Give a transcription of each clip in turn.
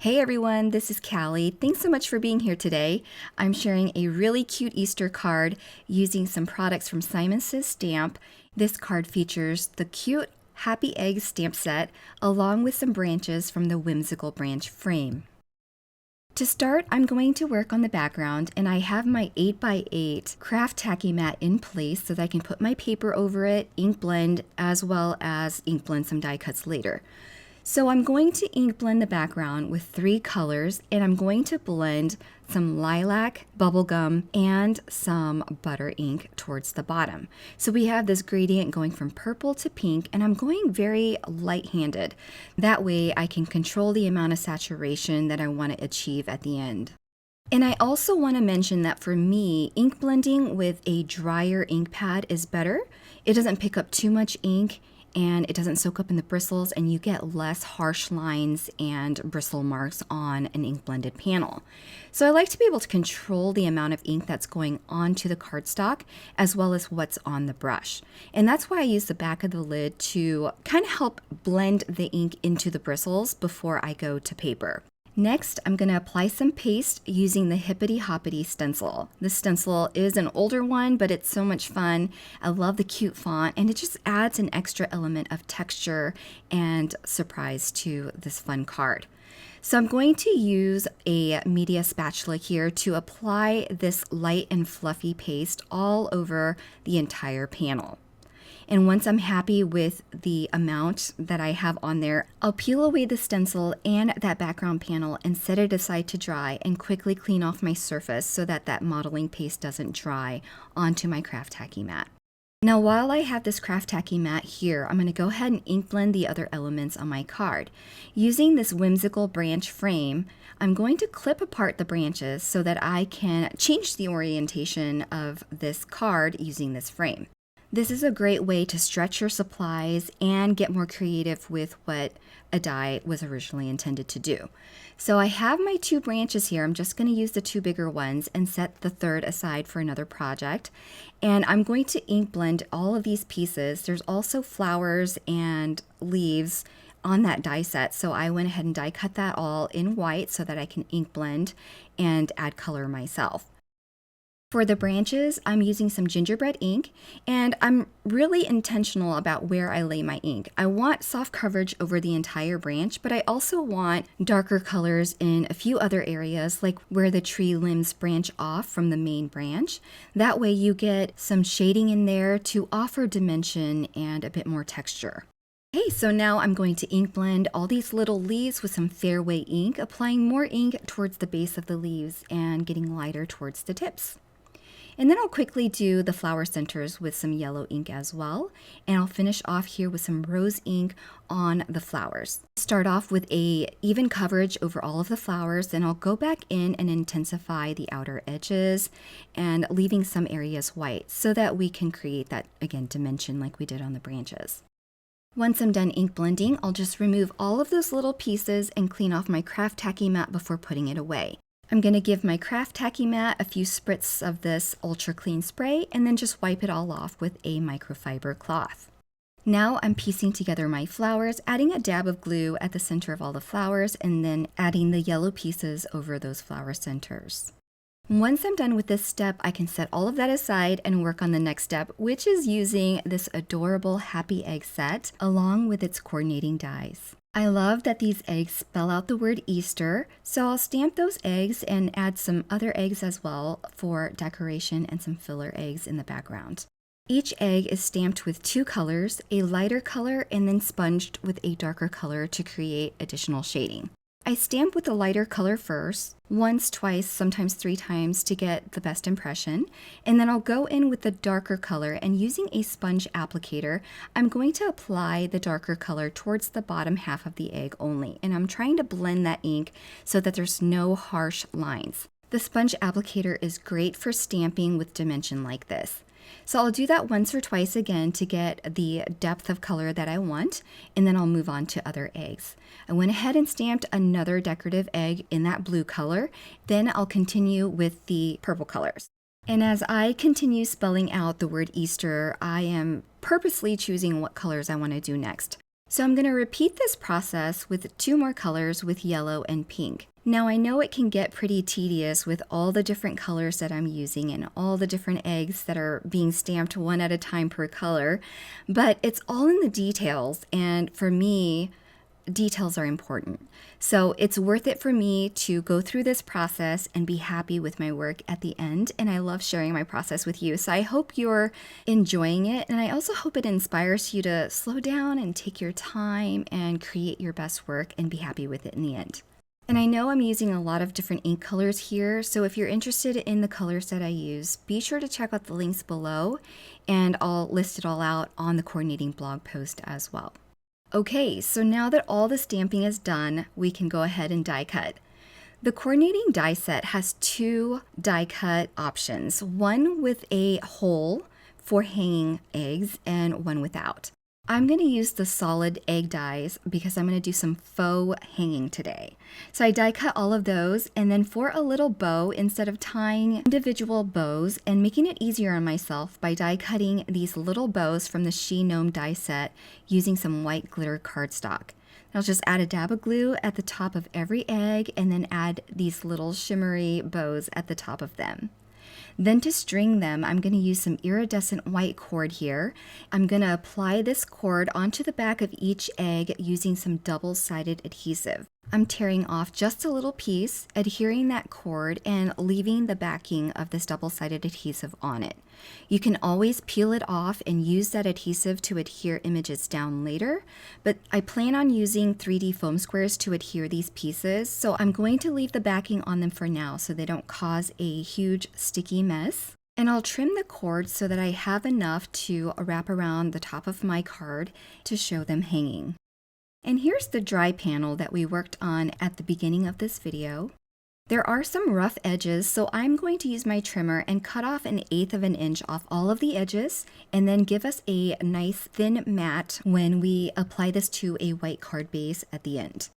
Hey everyone, this is Callie. Thanks so much for being here today. I'm sharing a really cute Easter card using some products from Simon Says Stamp. This card features the cute Happy Eggs stamp set along with some branches from the Whimsical branch frame. To start, I'm going to work on the background, and I have my 8x8 craft tacky mat in place so that I can put my paper over it, ink blend, as well as ink blend some die cuts later. So I'm going to ink blend the background with 3 colors, and I'm going to blend some lilac, bubblegum, and some butter ink towards the bottom. So we have this gradient going from purple to pink, and I'm going very light-handed. That way I can control the amount of saturation that I want to achieve at the end. And I also want to mention that for me, ink blending with a drier ink pad is better. It doesn't pick up too much ink, and it doesn't soak up in the bristles, and you get less harsh lines and bristle marks on an ink blended panel. So I like to be able to control the amount of ink that's going onto the cardstock as well as what's on the brush. And that's why I use the back of the lid to kind of help blend the ink into the bristles before I go to paper. Next, I'm going to apply some paste using the Hippity Hoppity stencil. This stencil is an older one, but it's so much fun. I love the cute font, and it just adds an extra element of texture and surprise to this fun card. So I'm going to use a media spatula here to apply this light and fluffy paste all over the entire panel. And once I'm happy with the amount that I have on there, I'll peel away the stencil and that background panel and set it aside to dry and quickly clean off my surface so that that modeling paste doesn't dry onto my craft tacky mat. Now while I have this craft tacky mat here, I'm going to go ahead and ink blend the other elements on my card. Using this whimsical branch frame, I'm going to clip apart the branches so that I can change the orientation of this card using this frame. This is a great way to stretch your supplies and get more creative with what a die was originally intended to do. So I have my 2 branches here. I'm just going to use the 2 bigger ones and set the third aside for another project. And I'm going to ink blend all of these pieces. There's also flowers and leaves on that die set, so I went ahead and die cut that all in white so that I can ink blend and add color myself. For the branches, I'm using some gingerbread ink, and I'm really intentional about where I lay my ink. I want soft coverage over the entire branch, but I also want darker colors in a few other areas, like where the tree limbs branch off from the main branch. That way you get some shading in there to offer dimension and a bit more texture. Okay, so now I'm going to ink blend all these little leaves with some Fairway ink, applying more ink towards the base of the leaves and getting lighter towards the tips. And then I'll quickly do the flower centers with some yellow ink as well. And I'll finish off here with some rose ink on the flowers. Start off with a even coverage over all of the flowers, then I'll go back in and intensify the outer edges and leaving some areas white so that we can create that, again, dimension like we did on the branches. Once I'm done ink blending, I'll just remove all of those little pieces and clean off my craft tacky mat before putting it away. I'm going to give my craft tacky mat a few spritz of this ultra clean spray and then just wipe it all off with a microfiber cloth. Now I'm piecing together my flowers, adding a dab of glue at the center of all the flowers and then adding the yellow pieces over those flower centers. Once I'm done with this step, I can set all of that aside and work on the next step, which is using this adorable Happy Egg set along with its coordinating dies. I love that these eggs spell out the word Easter, so I'll stamp those eggs and add some other eggs as well for decoration and some filler eggs in the background. Each egg is stamped with 2 colors, a lighter color and then sponged with a darker color to create additional shading. I stamp with the lighter color first, once, twice, sometimes 3 times to get the best impression, and then I'll go in with the darker color, and using a sponge applicator, I'm going to apply the darker color towards the bottom half of the egg only, and I'm trying to blend that ink so that there's no harsh lines. The sponge applicator is great for stamping with dimension like this. So I'll do that once or twice again to get the depth of color that I want, and then I'll move on to other eggs. I went ahead and stamped another decorative egg in that blue color, then I'll continue with the purple colors. And as I continue spelling out the word Easter, I am purposely choosing what colors I want to do next. So I'm going to repeat this process with 2 more colors with yellow and pink. Now I know it can get pretty tedious with all the different colors that I'm using and all the different eggs that are being stamped one at a time per color, but it's all in the details, and for me, details are important. So it's worth it for me to go through this process and be happy with my work at the end. And I love sharing my process with you. So I hope you're enjoying it. And I also hope it inspires you to slow down and take your time and create your best work and be happy with it in the end. And I know I'm using a lot of different ink colors here, so if you're interested in the colors that I use, be sure to check out the links below, and I'll list it all out on the coordinating blog post as well. Okay, so now that all the stamping is done, we can go ahead and die cut. The coordinating die set has 2 die cut options, one with a hole for hanging eggs and one without. I'm going to use the solid egg dies because I'm going to do some faux hanging today. So I die cut all of those, and then for a little bow, instead of tying individual bows and making it easier on myself by die cutting these little bows from the She Gnome die set using some white glitter cardstock. I'll just add a dab of glue at the top of every egg and then add these little shimmery bows at the top of them. Then to string them, I'm going to use some iridescent white cord here. I'm going to apply this cord onto the back of each egg using some double-sided adhesive. I'm tearing off just a little piece, adhering that cord, and leaving the backing of this double-sided adhesive on it. You can always peel it off and use that adhesive to adhere images down later, but I plan on using 3D foam squares to adhere these pieces, so I'm going to leave the backing on them for now so they don't cause a huge sticky mess. And I'll trim the cord so that I have enough to wrap around the top of my card to show them hanging. And here's the dry panel that we worked on at the beginning of this video. There are some rough edges, so I'm going to use my trimmer and cut off 1/8 of an inch off all of the edges and then give us a nice thin mat when we apply this to a white card base at the end.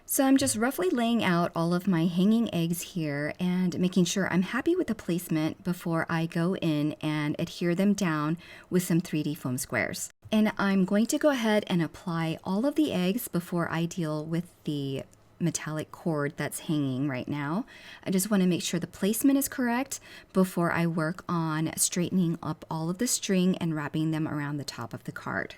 So I'm just roughly laying out all of my hanging eggs here and making sure I'm happy with the placement before I go in and adhere them down with some 3D foam squares. And I'm going to go ahead and apply all of the eggs before I deal with the metallic cord that's hanging right now. I just want to make sure the placement is correct before I work on straightening up all of the string and wrapping them around the top of the card.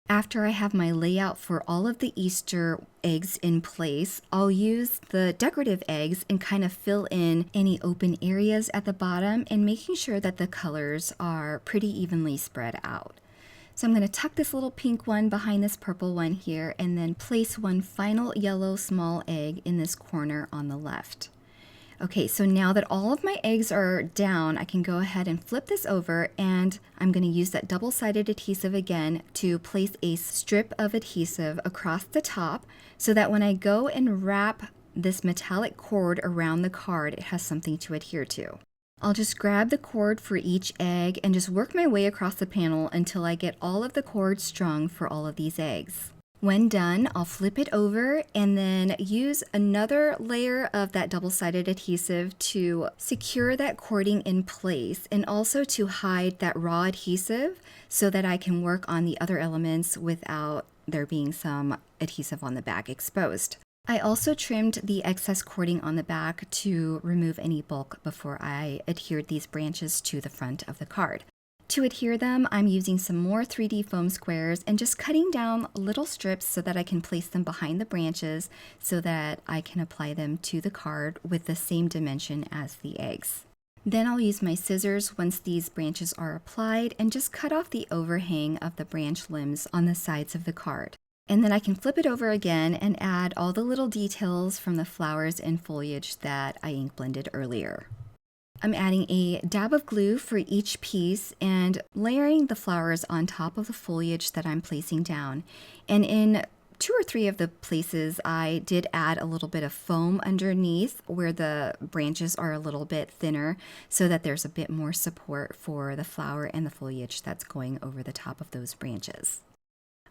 After I have my layout for all of the Easter eggs in place, I'll use the decorative eggs and kind of fill in any open areas at the bottom and making sure that the colors are pretty evenly spread out. So I'm going to tuck this little pink one behind this purple one here and then place one final yellow small egg in this corner on the left. Okay, so now that all of my eggs are down, I can go ahead and flip this over, and I'm going to use that double-sided adhesive again to place a strip of adhesive across the top so that when I go and wrap this metallic cord around the card, it has something to adhere to. I'll just grab the cord for each egg and just work my way across the panel until I get all of the cord strung for all of these eggs. When done, I'll flip it over and then use another layer of that double-sided adhesive to secure that cording in place and also to hide that raw adhesive so that I can work on the other elements without there being some adhesive on the back exposed. I also trimmed the excess cording on the back to remove any bulk before I adhered these branches to the front of the card. To adhere them, I'm using some more 3D foam squares and just cutting down little strips so that I can place them behind the branches so that I can apply them to the card with the same dimension as the eggs. Then I'll use my scissors once these branches are applied and just cut off the overhang of the branch limbs on the sides of the card. And then I can flip it over again and add all the little details from the flowers and foliage that I ink blended earlier. I'm adding a dab of glue for each piece and layering the flowers on top of the foliage that I'm placing down. And in 2 or 3 of the places, I did add a little bit of foam underneath where the branches are a little bit thinner so that there's a bit more support for the flower and the foliage that's going over the top of those branches.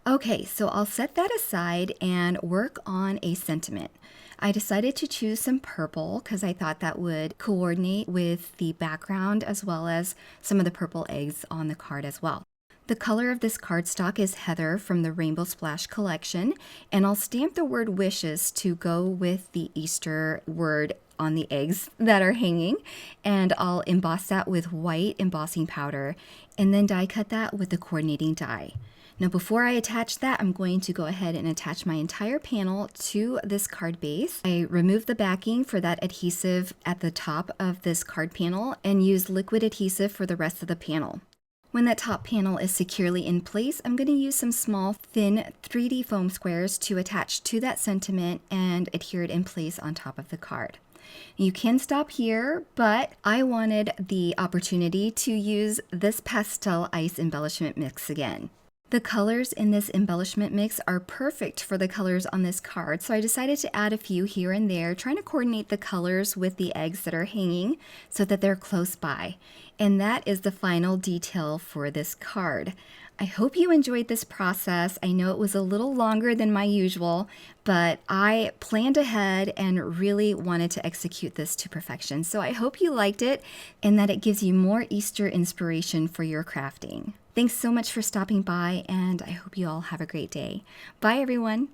Okay, so I'll set that aside and work on a sentiment. I decided to choose some purple because I thought that would coordinate with the background as well as some of the purple eggs on the card as well. The color of this cardstock is Heather from the Rainbow Splash collection, and I'll stamp the word wishes to go with the Easter word on the eggs that are hanging, and I'll emboss that with white embossing powder and then die cut that with the coordinating die. Now before I attach that, I'm going to go ahead and attach my entire panel to this card base. I removed the backing for that adhesive at the top of this card panel and used liquid adhesive for the rest of the panel. When that top panel is securely in place, I'm going to use some small, thin 3D foam squares to attach to that sentiment and adhere it in place on top of the card. You can stop here, but I wanted the opportunity to use this pastel ice embellishment mix again. The colors in this embellishment mix are perfect for the colors on this card, so I decided to add a few here and there, trying to coordinate the colors with the eggs that are hanging so that they're close by. And that is the final detail for this card. I hope you enjoyed this process. I know it was a little longer than my usual, but I planned ahead and really wanted to execute this to perfection. So I hope you liked it and that it gives you more Easter inspiration for your crafting. Thanks so much for stopping by, and I hope you all have a great day. Bye, everyone.